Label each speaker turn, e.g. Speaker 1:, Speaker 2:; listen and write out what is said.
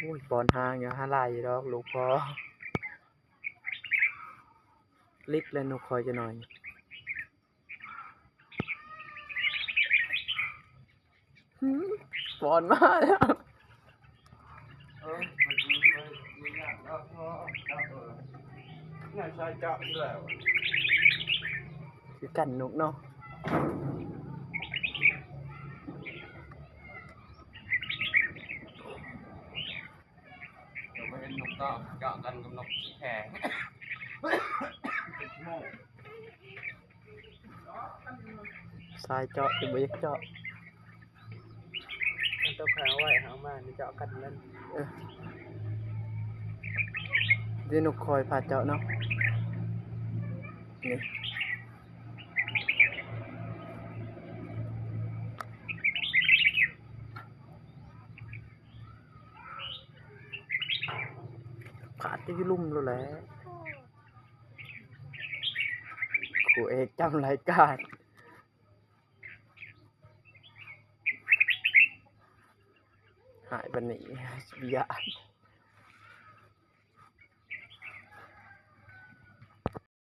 Speaker 1: อ้ยปอนหางอย่าหาลายดอกลูกพอลิดแล้วนกคอยจะหน่อยปอนมาแล้วคือกันนกเนาะ
Speaker 2: ไม่เป็นนกก็เจาะกันกับนกแข็ง
Speaker 1: สายเจาะจะไม่เจาะ
Speaker 3: มันต้องหาไว้หามานี่เจาะกันนั่น
Speaker 1: เดี๋ยวนกคอยพาเจาะเนาะนี่ขาดที่ลุ่มแล้วแหละครูเอกจำรายการหายไปไหนวิญญาณ